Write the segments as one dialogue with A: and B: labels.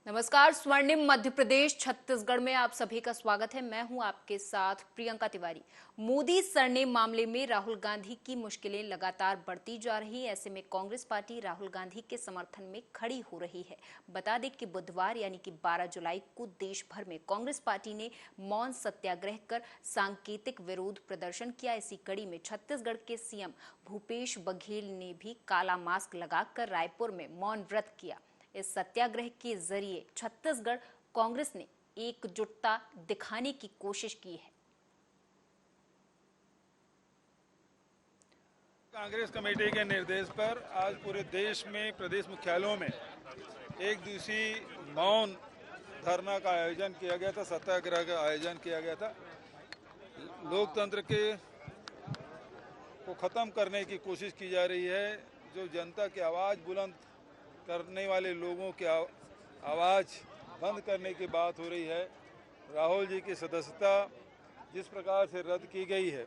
A: नमस्कार। स्वर्णिम मध्य प्रदेश छत्तीसगढ़ में आप सभी का स्वागत है। मैं हूं आपके साथ प्रियंका तिवारी। मोदी सरनेम मामले में राहुल गांधी की मुश्किलें लगातार बढ़ती जा रही है। ऐसे में कांग्रेस पार्टी राहुल गांधी के समर्थन में खड़ी हो रही है। बता दें कि बुधवार यानी कि 12 जुलाई को देश भर में कांग्रेस पार्टी ने मौन सत्याग्रह कर सांकेतिक विरोध प्रदर्शन किया। इसी कड़ी में छत्तीसगढ़ के सीएम भूपेश बघेल ने भी काला मास्क लगाकर रायपुर में मौन व्रत किया। इस सत्याग्रह के जरिए छत्तीसगढ़ कांग्रेस ने एकजुटता दिखाने की कोशिश की है।
B: कांग्रेस कमेटी के निर्देश पर आज पूरे देश में प्रदेश मुख्यालयों में एक दिवसीय मौन धरना का आयोजन किया गया था, सत्याग्रह का आयोजन किया गया था। लोकतंत्र के को खत्म करने की कोशिश की जा रही है। जो जनता की आवाज़ बुलंद करने वाले लोगों की आवाज़ बंद करने की बात हो रही है। राहुल जी की सदस्यता जिस प्रकार से रद्द की गई है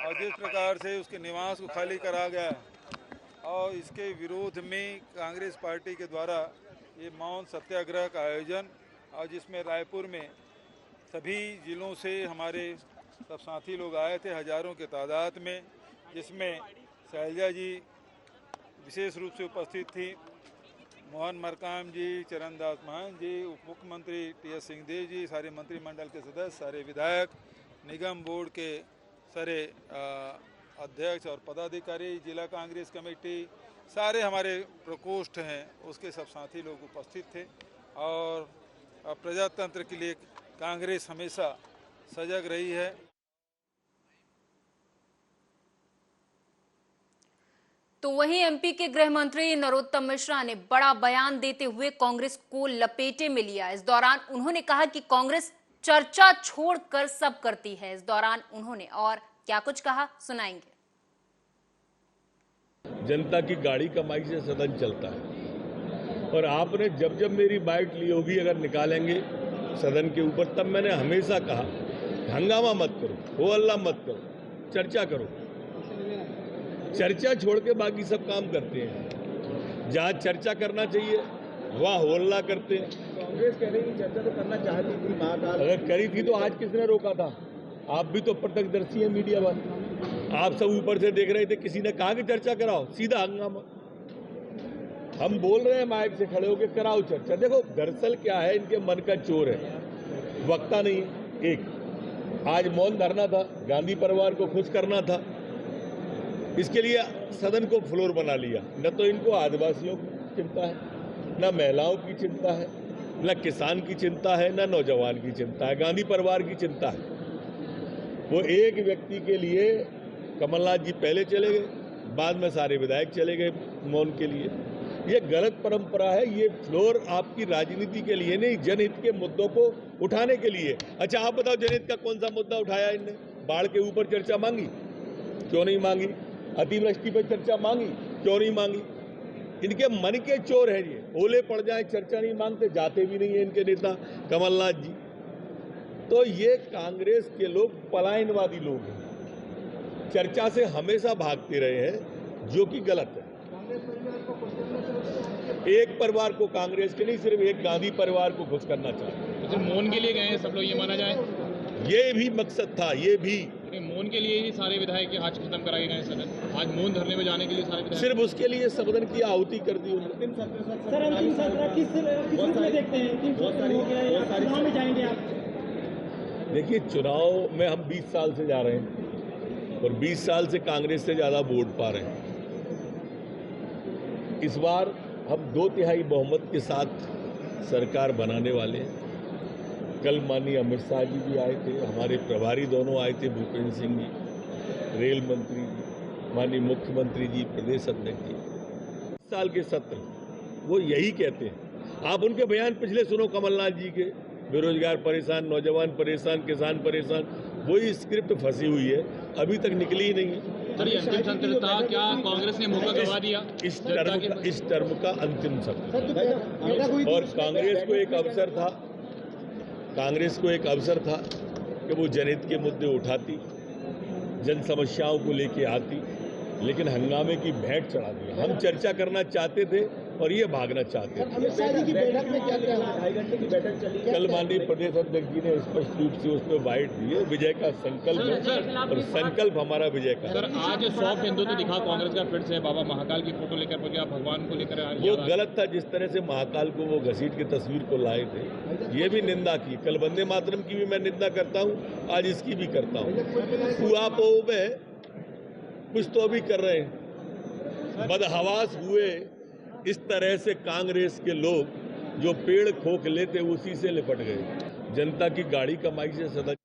B: और जिस प्रकार से उसके निवास को खाली करा गया है और इसके विरोध में कांग्रेस पार्टी के द्वारा ये मौन सत्याग्रह का आयोजन, और जिसमें रायपुर में सभी जिलों से हमारे सब साथी लोग आए थे हजारों के तादाद में, जिसमें शैलजा जी विशेष रूप से उपस्थित थी, मोहन मरकाम जी, चरणदास महंत जी, उप मुख्यमंत्री टी.एस. सिंहदेव जी, सारे मंत्रिमंडल के सदस्य, सारे विधायक, निगम बोर्ड के सारे अध्यक्ष और पदाधिकारी, जिला कांग्रेस कमेटी, सारे हमारे प्रकोष्ठ हैं उसके सब साथी लोग उपस्थित थे। और प्रजातंत्र के लिए कांग्रेस हमेशा सजग रही है।
A: तो वहीं एमपी के गृह मंत्री नरोत्तम मिश्रा ने बड़ा बयान देते हुए कांग्रेस को लपेटे में लिया। इस दौरान उन्होंने कहा कि कांग्रेस चर्चा छोड़कर सब करती है। इस दौरान उन्होंने और क्या कुछ कहा, सुनाएंगे।
C: जनता की गाड़ी कमाई से सदन चलता है और आपने जब जब मेरी बाइट ली होगी अगर निकालेंगे सदन के ऊपर, तब मैंने हमेशा कहा हंगामा मत करो, हो हल्ला मत करो, चर्चा करो। चर्चा छोड़ के बाकी सब काम करते हैं। जहाँ चर्चा करना चाहिए वहाँ होल्ला करते हैं।
D: कांग्रेस कह रही है चर्चा तो करना चाहती थी, महाकाल
C: अगर करी थी तो आज किसने रोका था? आप भी तो प्रत्यक्षदर्शी हैं, मीडिया वाले। आप सब ऊपर से देख रहे थे, किसी ने कहा कि चर्चा कराओ, सीधा हंगामा। हम बोल रहे हैं माइक से खड़े होकर कराओ चर्चा। देखो दरअसल क्या है, इनके मन का चोर है, वक्ता नहीं है। एक आज मौन धरना था, गांधी परिवार को खुश करना था, इसके लिए सदन को फ्लोर बना लिया। न तो इनको आदिवासियों की चिंता है, न महिलाओं की चिंता है, न किसान की चिंता है, न नौजवान की चिंता है, गांधी परिवार की चिंता है। वो एक व्यक्ति के लिए कमलनाथ जी पहले चले गए, बाद में सारे विधायक चले गए मौन के लिए। ये गलत परंपरा है। ये फ्लोर आपकी राजनीति के लिए नहीं, जनहित के मुद्दों को उठाने के लिए। अच्छा आप बताओ, जनहित का कौन सा मुद्दा उठाया इनने? बाढ़ के ऊपर चर्चा मांगी, क्यों नहीं मांगी? अतिवृष्टि पर चर्चा मांगी, क्यों नहीं मांगी? इनके मन के चोर हैं ये। ओले पड़ जाए चर्चा नहीं मांगते, जाते भी नहीं है इनके नेता कमलनाथ जी। तो ये कांग्रेस के लोग पलायनवादी लोग हैं, चर्चा से हमेशा भागते रहे हैं, जो कि गलत है। एक परिवार को कांग्रेस के नहीं, सिर्फ एक गांधी परिवार को खुश करना चाहते
E: तो मौन के लिए गए हैं सब लोग, ये माना जाए?
C: ये भी मकसद था। ये भी
E: मौन के लिए ही सारे विधायक आज खत्म कराए गए सदन। आज मौन धरने में जाने के लिए सारे विधायक,
C: सिर्फ उसके लिए सदन की आहुति कर दी उन्होंने।
D: सर अंतिम सत्र किस रूप में देखते हैं? अंतिम सत्र हो गया, चुनाव में जाएंगे आप?
C: देखिए चुनाव में हम 20 साल से जा रहे हैं और 20 साल से कांग्रेस से ज्यादा वोट पा रहे हैं। इस बार हम 2/3 बहुमत के साथ सरकार बनाने वाले हैं। कल माननीय अमित शाह जी भी आए थे, हमारे प्रभारी दोनों आए थे, भूपेंद्र सिंह जी, रेल मंत्री जी, माननीय मुख्यमंत्री जी, प्रदेश अध्यक्ष जी। साल के सत्र वो यही कहते हैं। आप उनके बयान पिछले सुनो कमलनाथ जी के, बेरोजगार परेशान, नौजवान परेशान, किसान परेशान, वही स्क्रिप्ट फंसी हुई है, अभी तक निकली ही नहीं है।
E: सर ये अंतिम सत्र था, क्या कांग्रेस ने मौका गवा दिया?
C: इस टर्म का अंतिम सत्र। और कांग्रेस को एक अवसर था, कांग्रेस को एक अवसर था कि वो जनहित के मुद्दे उठाती, जन समस्याओं को लेके आती, लेकिन हंगामे की भेंट चढ़ा दिया। हम चर्चा करना चाहते थे, और ये भागना चाहते हैं।
D: अमित शाह जी की बैठक में क्या क्या हुआ? 2.5 घंटे की बैठक चली।
C: कल माननीय प्रदेश अध्यक्ष जी ने स्पष्ट रूप से उसमें बाइट दी है, विजय का संकल्प है और संकल्प हमारा विजय का।
E: सर आज सॉफ्ट हिंदुत्व दिखा कांग्रेस का फिर से, बाबा महाकाल की फोटो लेकर पहुंचा, भगवान को लेकर
C: वो गलत था। जिस तरह से महाकाल को वो घसीट के तस्वीर को लाए थे, ये भी निंदा की। कल वंदे मातरम की भी मैं निंदा करता हूँ, आज इसकी भी करता हूँ। उहापोह में कुछ तो अभी कर रहे हैं। बदहवास हुए इस तरह से कांग्रेस के लोग जो पेड़ खोख लेते उसी से लिपट गए। जनता की गाड़ी कमाई से सदा।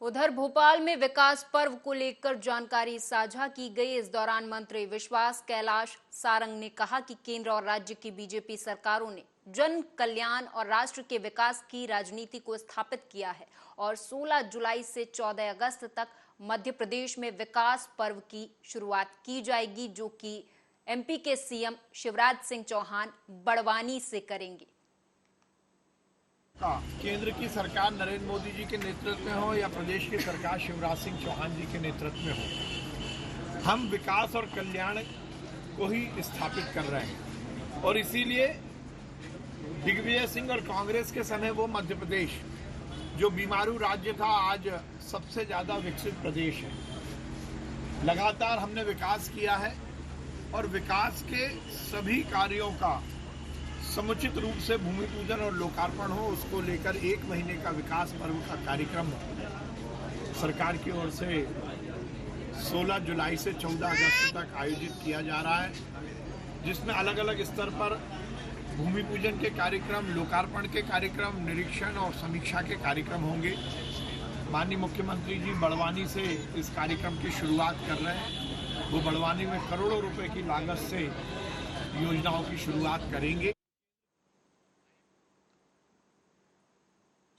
A: उधर भोपाल में विकास पर्व को लेकर जानकारी साझा की गई। इस दौरान मंत्री विश्वास कैलाश सारंग ने कहा कि केंद्र और राज्य की बीजेपी सरकारों ने जन कल्याण और राष्ट्र के विकास की राजनीति को स्थापित किया है और 16 जुलाई से 14 अगस्त तक मध्य प्रदेश में विकास पर्व की शुरुआत की जाएगी, जो कि एमपी के सीएम शिवराज सिंह चौहान बड़वानी से करेंगे।
F: केंद्र की सरकार नरेंद्र मोदी जी के नेतृत्व में हो या प्रदेश की सरकार शिवराज सिंह चौहान जी के नेतृत्व में हो, हम विकास और कल्याण को ही स्थापित कर रहे हैं। और इसीलिए दिग्विजय सिंह और कांग्रेस के समय वो मध्य प्रदेश जो बीमारू राज्य था, आज सबसे ज्यादा विकसित प्रदेश है। लगातार हमने विकास किया है और विकास के सभी कार्यों का समुचित रूप से भूमि पूजन और लोकार्पण हो, उसको लेकर 1 महीने का विकास पर्व का कार्यक्रम सरकार की ओर से 16 जुलाई से 14 अगस्त तक आयोजित किया जा रहा है, जिसमें अलग अलग स्तर पर भूमि पूजन के कार्यक्रम, लोकार्पण के कार्यक्रम, निरीक्षण और समीक्षा के कार्यक्रम होंगे। माननीय मुख्यमंत्री जी बड़वानी से इस कार्यक्रम की शुरुआत कर रहे हैं। वो बड़वानी में करोड़ों रुपए की लागत से योजनाओं की शुरुआत करेंगे।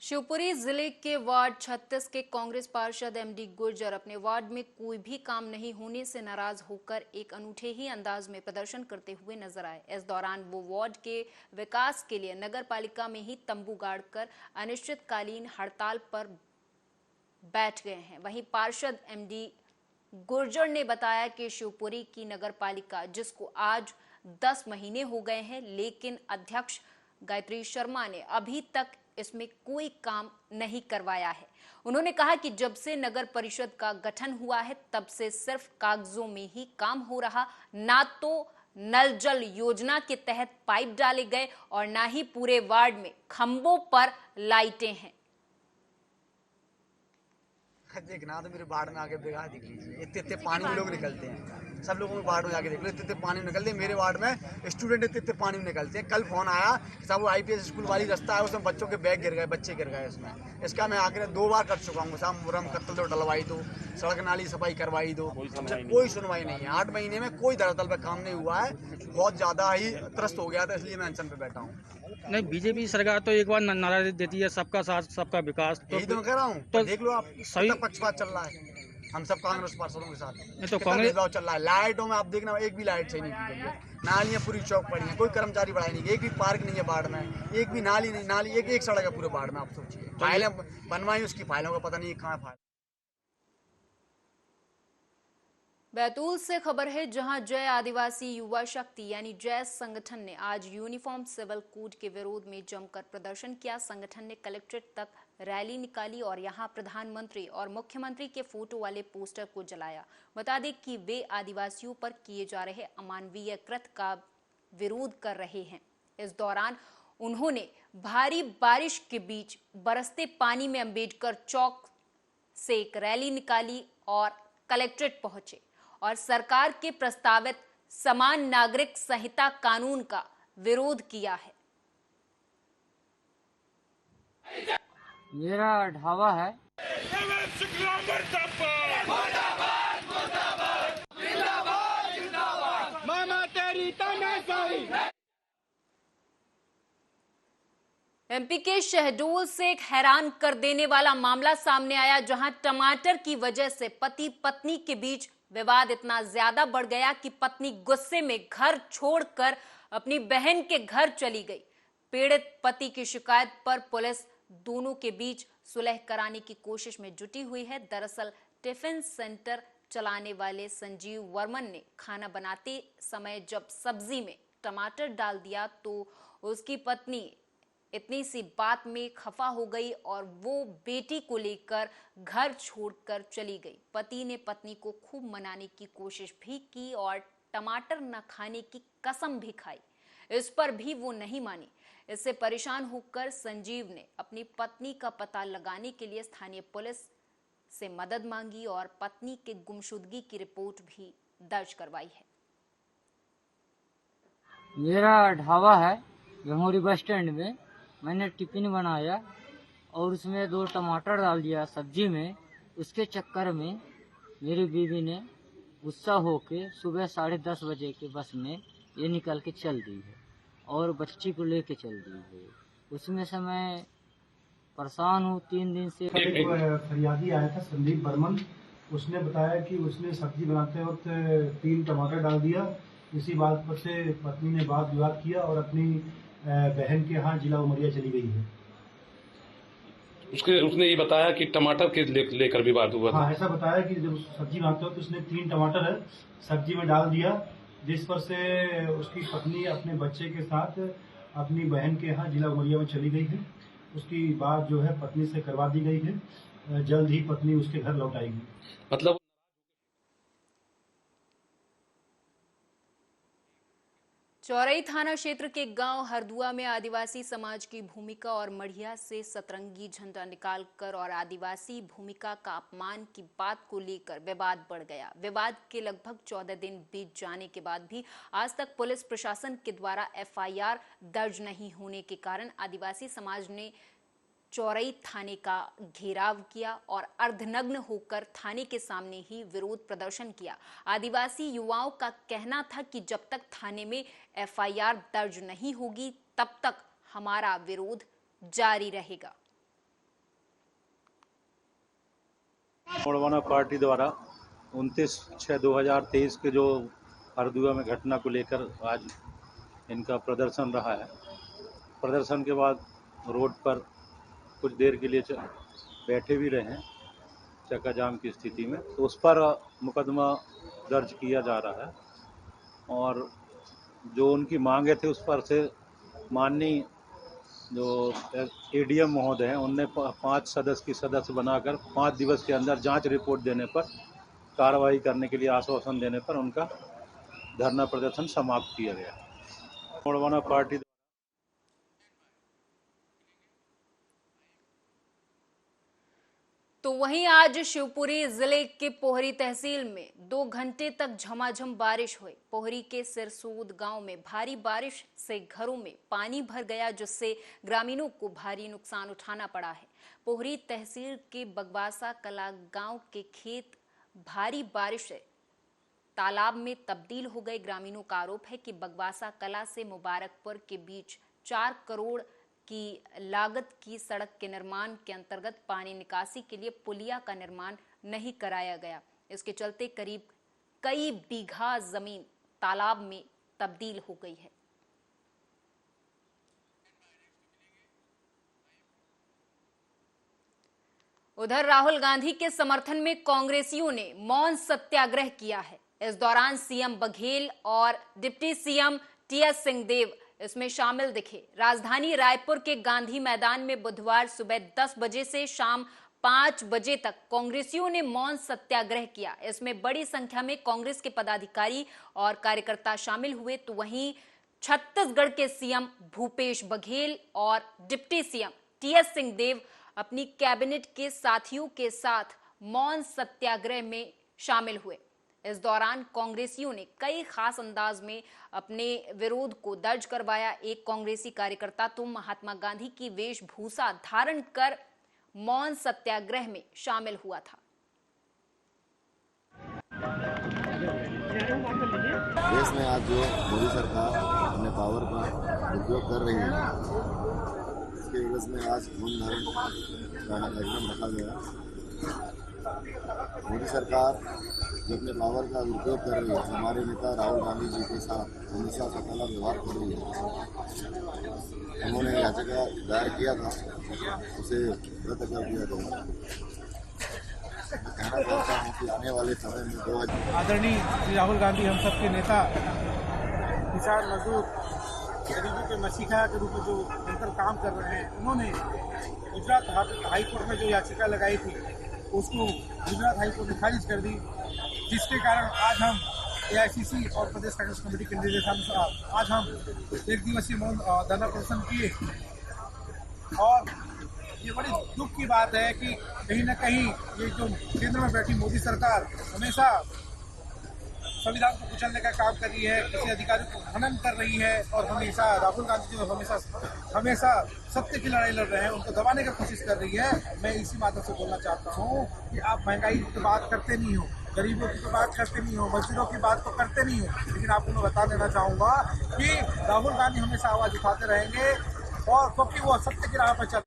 A: शिवपुरी जिले के वार्ड 36 के कांग्रेस पार्षद एमडी गुर्जर अपने वार्ड में कोई भी काम नहीं होने से नाराज होकर एक अनूठे ही अंदाज में प्रदर्शन करते हुए नजर आए। इस दौरान वो वार्ड के विकास के लिए नगर पालिका में ही तंबू गाड़कर अनिश्चितकालीन हड़ताल पर बैठ गए हैं। वहीं पार्षद एमडी गुर्जर ने बताया कि शिवपुरी की नगर पालिका, जिसको आज 10 महीने हो गए हैं, लेकिन अध्यक्ष गायत्री शर्मा ने अभी तक इसमें कोई काम नहीं करवाया है। उन्होंने कहा कि जब से नगर परिषद का गठन हुआ है, तब से सिर्फ कागजों में ही काम हो रहा, ना तो नल जल योजना के तहत पाइप डाले गए और ना ही पूरे वार्ड में खंभों पर लाइटें हैं।
G: देखना तो मेरे बाढ़ में आके बेगा दिख लीजिए, इतने पानी में लोग निकलते हैं। सब लोगों में बाढ़ में जाके देख लो, इतने पानी में निकलते हैं। मेरे वार्ड में स्टूडेंट इतने पानी में निकलते हैं। कल फोन आया साहब, वो आईपीएस स्कूल वाली रास्ता है, उसमें बच्चों के बैग गिर गए, बच्चे गिर गए उसमें। इसका मैं आकर 2 बार कर चुका हूँ साहब, मुरम कत्ल दो, डलवाई दो, सड़क नाली सफाई करवाई दो, कोई सुनवाई नहीं है। 8 महीने में कोई धरातल पर काम नहीं हुआ है। बहुत ज्यादा ही त्रस्त हो गया था, इसलिए मैं अनशन पे बैठा हूँ।
H: नहीं, बीजेपी सरकार तो एक बार नारा देती है, सबका साथ सबका विकास।
G: यही तो मैं कह रहा हूँ, तो देख लो आप, सही पक्षपात चल रहा है हम सब कांग्रेस पार्षदों के साथ।
H: तो कांग्रेस
G: चल रहा है। लाइटों में आप देखना, एक भी लाइट सही नहीं की गई है। नालियां पूरी चौक पड़ी हैं, कोई कर्मचारी बढ़ाई नहीं, एक भी पार्क नहीं है बाढ़ में, एक भी नाली नहीं, नाली एक सड़क है पूरे बाढ़ में। आप सोचिए, फाइलें बनवाई, उसकी फाइलों का पता नहीं कहाँ फाइल।
A: बैतूल से खबर है, जहां जय आदिवासी युवा शक्ति यानी जय संगठन ने आज यूनिफॉर्म सिविल कोड के विरोध में जमकर प्रदर्शन किया। संगठन ने कलेक्ट्रेट तक रैली निकाली और यहां प्रधानमंत्री और मुख्यमंत्री के फोटो वाले पोस्टर को जलाया। बता दें कि वे आदिवासियों पर किए जा रहे अमानवीय कृत्य का विरोध कर रहे हैं। इस दौरान उन्होंने भारी बारिश के बीच बरसते पानी में अंबेडकर चौक से एक रैली निकाली और कलेक्ट्रेट पहुंचे और सरकार के प्रस्तावित समान नागरिक संहिता कानून का विरोध किया है।
I: मेरा ढाबा है।
A: एमपी के शहडोल से एक हैरान कर देने वाला मामला सामने आया, जहां टमाटर की वजह से पति पत्नी के बीच विवाद इतना ज्यादा बढ़ गया कि पत्नी गुस्से में घर छोड़कर अपनी बहन के घर चली गई। पीड़ित पति की शिकायत पर पुलिस दोनों के बीच सुलह कराने की कोशिश में जुटी हुई है। दरअसल टिफिन सेंटर चलाने वाले संजीव वर्मन ने खाना बनाते समय जब सब्जी में टमाटर डाल दिया तो उसकी पत्नी इतनी सी बात में खफा हो गई और वो बेटी को लेकर घर छोड़कर चली गई। पति ने पत्नी को खूब मनाने की कोशिश भी की और टमाटर न खाने की कसम भी खाई, इस पर भी वो नहीं मानी। इससे परेशान होकर संजीव ने अपनी पत्नी का पता लगाने के लिए स्थानीय पुलिस से मदद मांगी और पत्नी के गुमशुदगी की रिपोर्ट भी दर्ज करवाई है।
I: मेरा ढाबा है गंगोरी बस स्टैंड में। मैंने टिफिन बनाया और उसमें 2 टमाटर डाल दिया सब्जी में। उसके चक्कर में मेरी बीवी ने गुस्सा होके सुबह 10:30 बजे के बस में ये निकल के चल दी है और बच्ची को लेके चल दी है। उसमें से मैं परेशान हूँ 3 दिन से।
J: एक फरियादी आया था संदीप बर्मन, उसने बताया कि उसने सब्जी बनाते वक्त 3 टमाटर डाल दिया। इसी बात पर से पत्नी ने वाद विवाद किया और अपनी बहन के यहाँ जिला उमरिया चली गई है।
K: उसने ये बताया कि टमाटर के लेकर विवाद हुआ था।
J: हाँ, ऐसा बताया कि जब सब्जी बनाते वक्त उसने 3 टमाटर है सब्जी में डाल दिया, जिस पर से उसकी पत्नी अपने बच्चे के साथ अपनी बहन के यहाँ जिला उमरिया में चली गई है। उसकी बात जो है पत्नी से करवा दी गई है। जल्द ही पत्नी उसके घर लौट आएगी।
K: मतलब
A: चौरई थाना क्षेत्र के गांव हरदुआ में आदिवासी समाज की भूमिका और मढ़िया से सतरंगी झंडा निकालकर और आदिवासी भूमिका का अपमान की बात को लेकर विवाद बढ़ गया। विवाद के लगभग 14 दिन बीत जाने के बाद भी आज तक पुलिस प्रशासन के द्वारा FIR दर्ज नहीं होने के कारण आदिवासी समाज ने चौरई थाने का घेराव किया और अर्धनग्न होकर थाने के सामने ही विरोध प्रदर्शन किया। आदिवासी युवाओं का कहना था कि जब तक थाने में FIR दर्ज नहीं होगी तब तक हमारा विरोध जारी रहेगा।
L: मोड़वाना पार्टी द्वारा 29/6/2023 के जो हरदुआ में घटना को लेकर आज इनका प्रदर्शन रहा है। प्रदर्शन के बाद रोड पर कुछ देर के लिए बैठे भी रहे हैं चक्का जाम की स्थिति में, तो उस पर मुकदमा दर्ज किया जा रहा है और जो उनकी मांगे थे उस पर से माननीय जो ADM महोदय हैं उनने 5 सदस्य की सदस्य बनाकर 5 दिवस के अंदर जांच रिपोर्ट देने पर कार्रवाई करने के लिए आश्वासन देने पर उनका धरना प्रदर्शन समाप्त किया गया। मोड़वाना पार्टी
A: तो वहीं आज शिवपुरी जिले के पोहरी तहसील में 2 घंटे तक झमाझम बारिश हुई। पोहरी के सिरसूद गांव में भारी बारिश से घरों में पानी भर गया, जिससे ग्रामीणों को भारी नुकसान उठाना पड़ा है। पोहरी तहसील के बगवासा कला गांव के खेत भारी बारिश से तालाब में तब्दील हो गए। ग्रामीणों का आरोप है कि बगवासा कला से मुबारकपुर के बीच 4 करोड़ की लागत की सड़क के निर्माण के अंतर्गत पानी निकासी के लिए पुलिया का निर्माण नहीं कराया गया। इसके चलते करीब कई बीघा जमीन तालाब में तब्दील हो गई है। उधर राहुल गांधी के समर्थन में कांग्रेसियों ने मौन सत्याग्रह किया है। इस दौरान सीएम बघेल और डिप्टी सीएम TS सिंहदेव इसमें शामिल दिखे। राजधानी रायपुर के गांधी मैदान में बुधवार सुबह 10 बजे से शाम 5 बजे तक कांग्रेसियों ने मौन सत्याग्रह किया। इसमें बड़ी संख्या में कांग्रेस के पदाधिकारी और कार्यकर्ता शामिल हुए। तो वहीं छत्तीसगढ़ के सीएम भूपेश बघेल और डिप्टी सीएम TS सिंहदेव अपनी कैबिनेट के साथियों के साथ मौन सत्याग्रह में शामिल हुए। इस दौरान कांग्रेसियों ने कई खास अंदाज में अपने विरोध को दर्ज करवाया। एक कांग्रेसी कार्यकर्ता तो महात्मा गांधी की वेशभूषा धारण कर मौन सत्याग्रह में शामिल हुआ था।
M: देश में आज जो मोदी सरकार अपने पावर का उपयोग कर रही है, इसके विरोध में आज मौन धारण का कार्यक्रम रखा गया। मोदी सरकार जो अपने पावर का उपयोग कर रही है, हमारे नेता राहुल गांधी जी के साथ हमेशा सकाला व्यवहार कर रही है। उन्होंने याचिका दायर किया था, उसे रद्द कर दिया गया। कहना चाहता हूँ कि आने वाले समय में 2000
F: आदरणीय श्री राहुल गांधी हम सबके नेता, किसान मजदूर गरीबों के मसीहा के रूप में जो निरंतर काम कर रहे हैं, उन्होंने गुजरात हाईकोर्ट में जो याचिका लगाई थी उसको गुजरात हाईकोर्ट ने खारिज कर दी, जिसके कारण आज हम एआईसीसी और प्रदेश कांग्रेस कमेटी के निर्देशानुसार आज हम एक दिवसीय मौन धरना प्रदर्शन किए। और ये बड़ी दुख की बात है कि कहीं ना कहीं ये जो केंद्र में बैठी मोदी सरकार हमेशा संविधान को कुचलने का काम कर रही है, किसी अधिकारी को हनन कर रही है और हमेशा राहुल गांधी जो हमेशा सत्य की लड़ाई लड़ रहे हैं उनको दबाने की कोशिश कर रही है। मैं इसी माध्यम से बोलना चाहता हूँ कि आप महंगाई की बात करते नहीं हो, गरीबों की तो बात करते नहीं हो, मजदूरों की बात तो करते नहीं हो, लेकिन आपको मैं बता देना चाहूँगा कि राहुल गांधी हमेशा आवाज़ उठाते रहेंगे और क्योंकि वो सत्य की राह पर चल।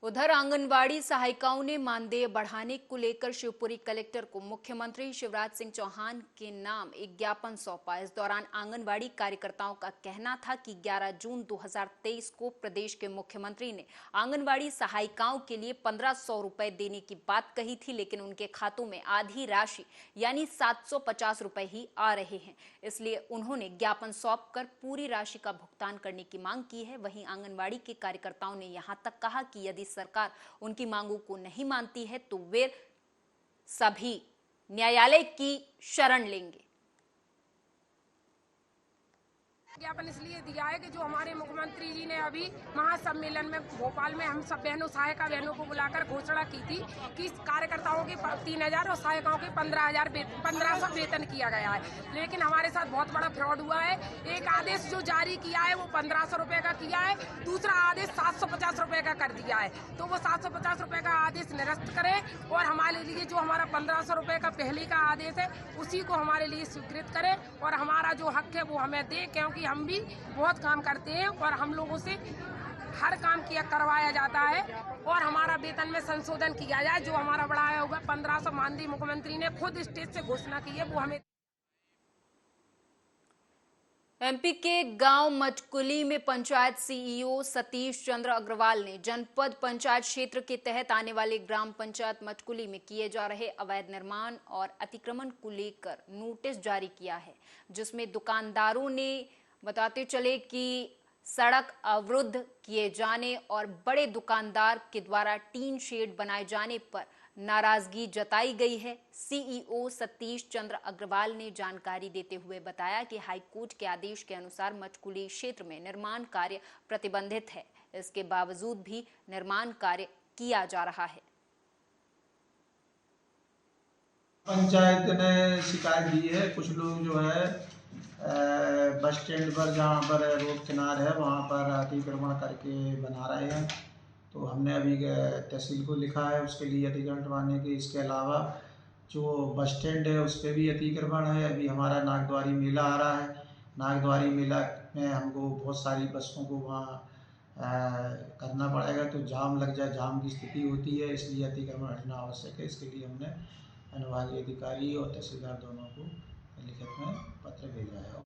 A: उधर आंगनवाड़ी सहायिकाओं ने मानदेय बढ़ाने को लेकर शिवपुरी कलेक्टर को मुख्यमंत्री शिवराज सिंह चौहान के नाम एक ज्ञापन सौंपा। इस दौरान आंगनवाड़ी कार्यकर्ताओं का कहना था कि 11 जून 2023 को प्रदेश के मुख्यमंत्री ने आंगनवाड़ी सहायिकाओं के लिए 1500 रुपए देने की बात कही थी, लेकिन उनके खातों में आधी राशि यानी 750 रुपए ही आ रहे हैं। इसलिए उन्होंने ज्ञापन सौंपकर पूरी राशि का भुगतान करने की मांग की है। वहीं आंगनवाड़ी के कार्यकर्ताओं ने यहां तक कहा कि यदि सरकार उनकी मांगों को नहीं मानती है तो वे सभी न्यायालय की शरण लेंगे।
N: ज्ञापन इसलिए दिया है कि जो हमारे मुख्यमंत्री जी ने अभी महासम्मेलन में भोपाल में हम सब बहनों सहायिका बहनों को बुलाकर घोषणा की थी कि कार्यकर्ताओं के 3000 और सहायिकाओं के 1500 वेतन किया गया है, लेकिन हमारे साथ बहुत बड़ा फ्रॉड हुआ है। एक आदेश जो जारी किया है वो 1500 रुपए का किया है, दूसरा आदेश 750 रुपए का कर दिया है। तो वो 750 रुपए का आदेश निरस्त करे और हमारे लिए जो हमारा 1500 रुपए का पहले का आदेश है उसी को हमारे लिए स्वीकृत करे और हमारा जो हक है वो हमें दे, क्योंकि हम भी बहुत काम करते हैं और हम लोगों से हर काम किया करवाया जाता है और हमारा वेतन में संशोधन किया जाए। जो हमारा बढ़ाया होगा 1500 माननीय मुख्यमंत्री ने खुद स्टेज से घोषणा की है वो हमें।
A: एमपी के गांव मचकुली में पंचायत सीईओ सतीश चंद्र अग्रवाल ने जनपद पंचायत क्षेत्र के तहत आने वाले ग्राम पंचायत मचकुली में किए जा रहे अवैध निर्माण और अतिक्रमण को लेकर नोटिस जारी किया है, जिसमें दुकानदारों ने बताते चले कि सड़क अवरुद्ध किए जाने और बड़े दुकानदार के द्वारा टीन शेड बनाए जाने पर नाराजगी जताई गई है। सीईओ सतीश चंद्र अग्रवाल ने जानकारी देते हुए बताया कि हाईकोर्ट के आदेश के अनुसार मचकुली क्षेत्र में निर्माण कार्य प्रतिबंधित है, इसके बावजूद भी निर्माण कार्य किया जा रहा है।
O: पंचायत ने शिकायत दी है, कुछ लोग जो है बस स्टैंड पर जहाँ पर रोड किनार है वहाँ पर अतिक्रमण करके बना रहे हैं। तो हमने अभी तहसील को लिखा है उसके लिए अतिक्रमण करवाने के। इसके अलावा जो बस स्टैंड है उस पर भी अतिक्रमण है। अभी हमारा नागद्वारी मेला आ रहा है, नागद्वारी मेला में हमको बहुत सारी बसों को वहाँ करना पड़ेगा, तो जाम लग जाए, जाम की स्थिति होती है, इसलिए अतिक्रमण हटना आवश्यक है। इसके लिए हमने अनुभागीय अधिकारी और तहसीलदार दोनों को लिखित में पत्र भेजा है।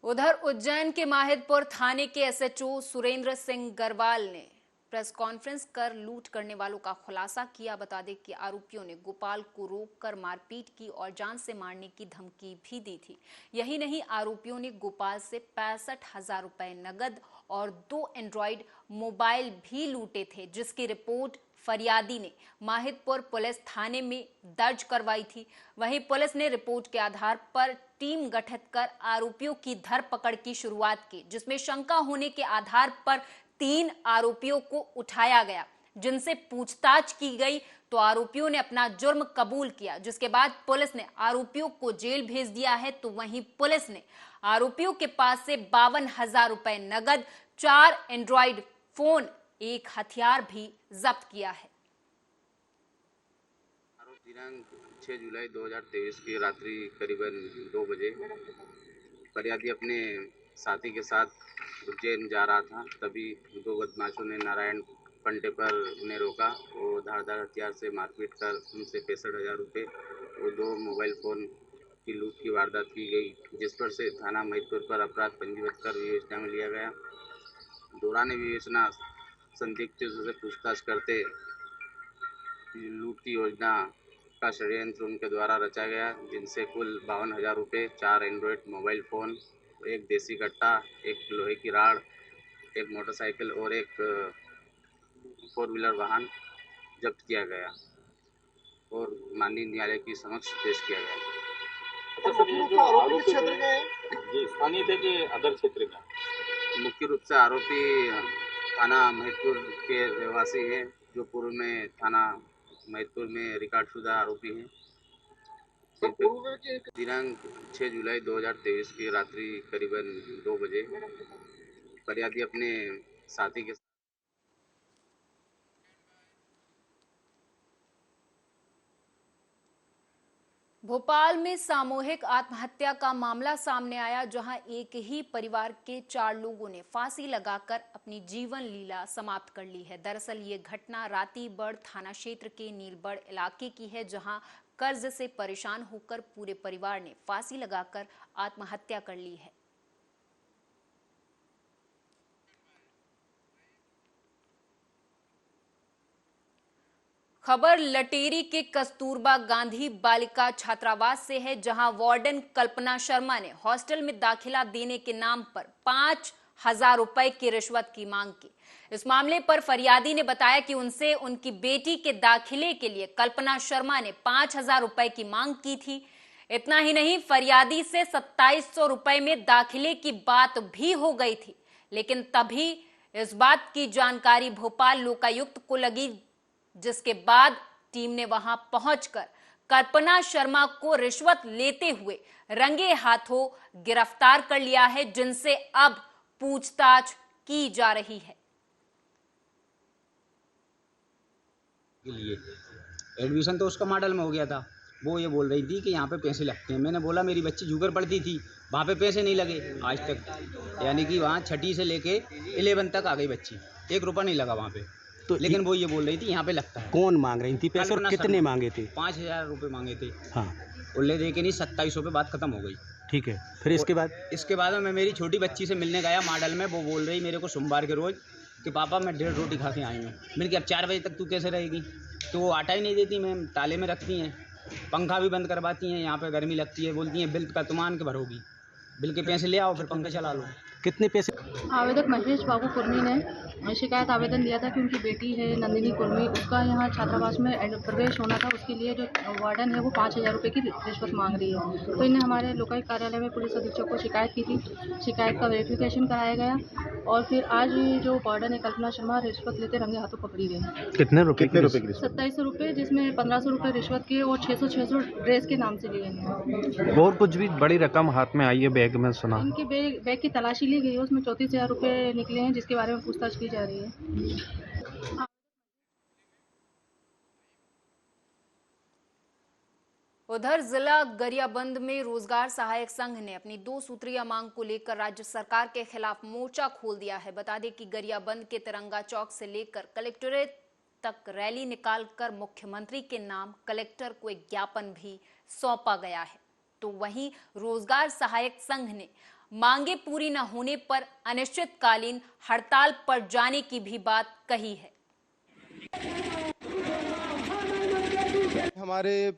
A: उधर उज्जैन के माहिदपुर थाने के एसएचओ सुरेंद्र सिंह गरवाल ने प्रेस कॉन्फ्रेंस कर लूट करने वालों का खुलासा किया। बता दें कि आरोपियों ने गोपाल को रोककर मारपीट की और जान से मारने की धमकी भी दी थी। यही नहीं, आरोपियों ने गोपाल से 65,000 रुपए नगद और 2 एंड्रॉइड मोबाइल भी लूटे थे, जिसकी रिपोर्ट फरियादी ने माहिदपुर पुलिस थाने में दर्ज करवाई थी। वहीं पुलिस ने रिपोर्ट के आधार पर टीम गठित कर आरोपियों की धरपकड़ की शुरुआत की, जिसमें शंका होने के आधार पर 3 आरोपियों को उठाया गया, जिनसे पूछताछ की गई तो आरोपियों ने अपना जुर्म कबूल किया, जिसके बाद पुलिस ने आरोपियों को जेल भेज दिया है। तो वहीं पुलिस ने आरोपियों के पास से 52,000 रुपए नगद, 4 एंड्रॉइड फोन, 1 हथियार भी जब्त किया है।
P: दिनांक 6 जुलाई 2023 की रात्रि करीबन 2 बजे फरियादी अपने साथी के साथ उज्जैन जा रहा था, तभी 2 बदमाशों ने नारायण पंडे पर उन्हें रोका। वो धारदार हथियार से मारपीट कर उनसे 65,000 रुपये और 2 मोबाइल फ़ोन की लूट की वारदात की गई, जिस पर से थाना महिदपुर पर अपराध पंजीबद्ध कर विवेचना में लिया गया। दौरान विवेचना संदिग्धों से पूछताछ करते लूट की योजना का षड्यंत्र उनके द्वारा रचा गया, जिनसे कुल 52,000 रुपये, 4 एंड्रॉयड मोबाइल फ़ोन, एक देसी कट्टा, एक लोहे की राड, एक मोटरसाइकिल और एक 4 व्हीलर वाहन जब्त किया गया और माननीय न्यायालय की समक्ष पेश किया गया।
K: अच्छा सर, ये जो आरोपी थे ये स्थानीय थे कि अदर क्षेत्र का?
P: मुख्य रूप से आरोपी थाना महिदपुर के रहवासी हैं, जो पूर्व में थाना महिदपुर में रिकॉर्डशुदा आरोपी हैं। दिनांक 6 जुलाई 2023 की रात्रि करीबन 2 बजे फरियादी अपने साथी के
A: भोपाल में सामूहिक आत्महत्या का मामला सामने आया, जहां एक ही परिवार के 4 लोगों ने फांसी लगाकर अपनी जीवन लीला समाप्त कर ली है। दरअसल ये घटना रातीबड़ थाना क्षेत्र के नीलबड़ इलाके की है, जहां कर्ज से परेशान होकर पूरे परिवार ने फांसी लगाकर आत्महत्या कर ली है। खबर लटेरी के कस्तूरबा गांधी बालिका छात्रावास से है, जहां वार्डन कल्पना शर्मा ने हॉस्टल में दाखिला देने के नाम पर 5,000 रुपए की रिश्वत की मांग की। इस मामले पर फरियादी ने बताया कि उनसे उनकी बेटी के दाखिले के लिए कल्पना शर्मा ने 5,000 रुपए की मांग की थी। इतना ही नहीं, फरियादी से 2,700 रुपए में दाखिले की बात भी हो गई थी, लेकिन तभी इस बात की जानकारी भोपाल लोकायुक्त को लगी, जिसके बाद टीम ने वहां पहुंचकर कल्पना शर्मा को रिश्वत लेते हुए रंगे हाथों गिरफ्तार कर लिया है, जिनसे अब पूछताछ की जा रही है।
Q: एडमिशन तो उसका मॉडल में हो गया था। वो ये बोल रही थी कि यहाँ पे पैसे लगते हैं। मैंने बोला मेरी बच्ची जुगर पढ़ती थी, वहाँ पे पैसे नहीं लगे आज तक, यानी कि वहाँ 6ठी से लेके 11 तक आ गई बच्ची, 1 रुपया नहीं लगा वहाँ पे। तो लेकिन वो ये बोल रही थी यहाँ पे लगता है।
R: कौन मांग रही थी पैसे और कितने मांगे थे?
Q: 5,000 रुपये मांगे थे।
R: हाँ,
Q: और ले दे के नहीं 2,700 पे बात खत्म हो गई।
R: ठीक है, फिर इसके बाद
Q: मैं मेरी छोटी बच्ची से मिलने गया मॉडल में। वो बोल रही मेरे को सोमवार के रोज कि पापा मैं 1.5 रोटी खा के आई हूँ। मैंने कहा अब 4 बजे तक तू कैसे रहेगी? तो वो आटा ही नहीं देती मैम, ताले में रखती हैं, पंखा भी बंद करवाती हैं। यहाँ पे गर्मी लगती है, बोलती हैं बिल का तुम आन के भरोगी, बिल के पैसे ले आओ फिर पंखा चला लो।
R: कितने पैसे?
S: आवेदक महेश बाबू कुर्मी ने शिकायत आवेदन दिया था कि उनकी बेटी है नंदिनी कुर्मी, उसका यहाँ छात्रावास में प्रवेश होना था। उसके लिए जो वार्डन है वो 5,000 रुपये की रिश्वत मांग रही है। तो इन्हें हमारे लोकायुक्त कार्यालय में पुलिस अधीक्षक को शिकायत की थी। शिकायत का वेरिफिकेशन कराया गया और फिर आज जो वार्डन है कल्पना शर्मा रिश्वत लेते रंगे हाथों पकड़ी गई।
R: कितने रुपये की?
S: 2,700 रुपये, जिसमें 1,500 रुपये रिश्वत के और 600 ड्रेस के नाम से लिए हैं।
R: और कुछ भी बड़ी रकम हाथ में आई है बैग में सुना?
S: इनके बैग की तलाशी ली गई है, उसमें 34,000 रुपये निकले हैं, जिसके बारे में पूछताछ की जा रही है।
A: उधर जिला गरियाबंद में रोजगार सहायक संघ ने अपनी 2 सूत्रीय मांग को लेकर राज्य सरकार के खिलाफ मोर्चा खोल दिया है। बता दें कि गरियाबंद के तिरंगा चौक से लेकर कलेक्ट्रेट तक रैली निकालकर मुख्यमंत्री के नाम कलेक्टर को एक ज्ञापन भी सौंपा गया है। तो वहीं रोजगार सहायक संघ ने मांगे पूरी न होने पर अनिश्चितकालीन हड़ताल पर जाने की भी बात कही है।
T: हमारे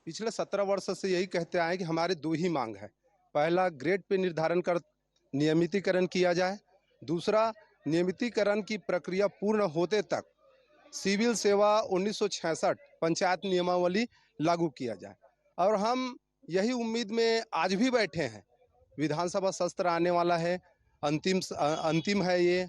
T: पिछले 17 वर्ष से यही कहते आए कि हमारे 2 ही मांग है। पहला, ग्रेड पे निर्धारण कर नियमितीकरण किया जाए। दूसरा, नियमितीकरण की प्रक्रिया पूर्ण होते तक सिविल सेवा 1966 पंचायत नियमावली लागू किया जाए। और हम यही उम्मीद में आज भी बैठे हैं। विधानसभा सत्र आने वाला है, अंतिम है ये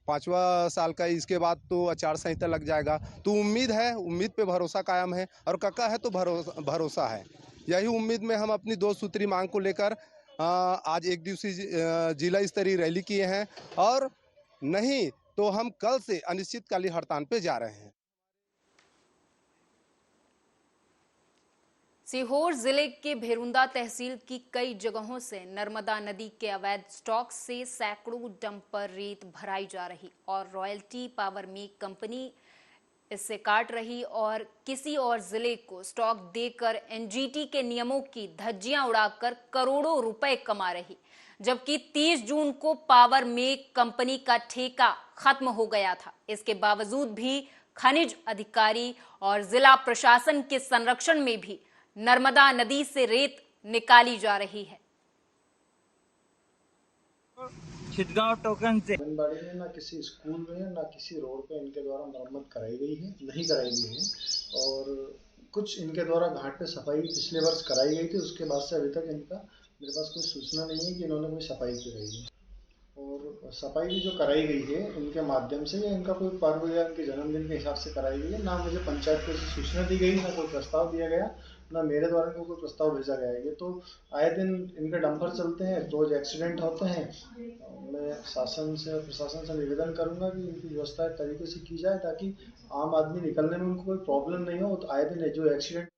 T: 5वां साल का। इसके बाद तो आचार संहिता लग जाएगा। तो उम्मीद है, उम्मीद पे भरोसा कायम है और कक्का है तो भरोसा है। यही उम्मीद में हम अपनी 2 सूत्री मांग को लेकर आज 1 दिवसीय जिला स्तरीय रैली किए हैं और नहीं तो हम कल से अनिश्चितकालीन हड़ताल पे जा रहे हैं।
A: सीहोर जिले के भेरुंदा तहसील की कई जगहों से नर्मदा नदी के अवैध स्टॉक से सैकड़ों डंपर रेत भराई जा रही और रॉयल्टी पावर मेक कंपनी इससे काट रही और किसी और जिले को स्टॉक देकर एनजीटी के नियमों की धज्जियां उड़ाकर करोड़ों रुपए कमा रही। जबकि 30 जून को पावर में कंपनी का ठेका खत्म हो गया था। इसके बावजूद भी खनिज अधिकारी और जिला प्रशासन के संरक्षण में भी नर्मदा नदी से रेत निकाली जा रही है।
U: छिदगांव टोकन से आंगनबाड़ी में ना किसी स्कूल में ना किसी रोड पे इनके द्वारा मरम्मत कराई गई है, नहीं कराई गई है। और कुछ इनके द्वारा घाट पे सफाई पिछले वर्ष कराई गई थी, उसके बाद से अभी तक इनका मेरे पास कोई सूचना नहीं है कि इन्होंने कोई सफाई कराई है। और सफाई भी जो कराई गई है इनके माध्यम से या इनका कोई पर्व या इनके जन्मदिन के हिसाब से कराई गई है, ना मुझे पंचायत को सूचना दी गई, ना कोई प्रस्ताव दिया गया, ना मेरे द्वारा इनको कोई प्रस्ताव भेजा गया है। ये तो आए दिन इनके डंपर चलते हैं, रोज एक्सीडेंट होते हैं। मैं शासन से प्रशासन से निवेदन करूंगा कि इनकी व्यवस्था तरीके से की जाए ताकि आम आदमी निकलने में उनको कोई प्रॉब्लम नहीं हो। तो आए दिन जो एक्सीडेंट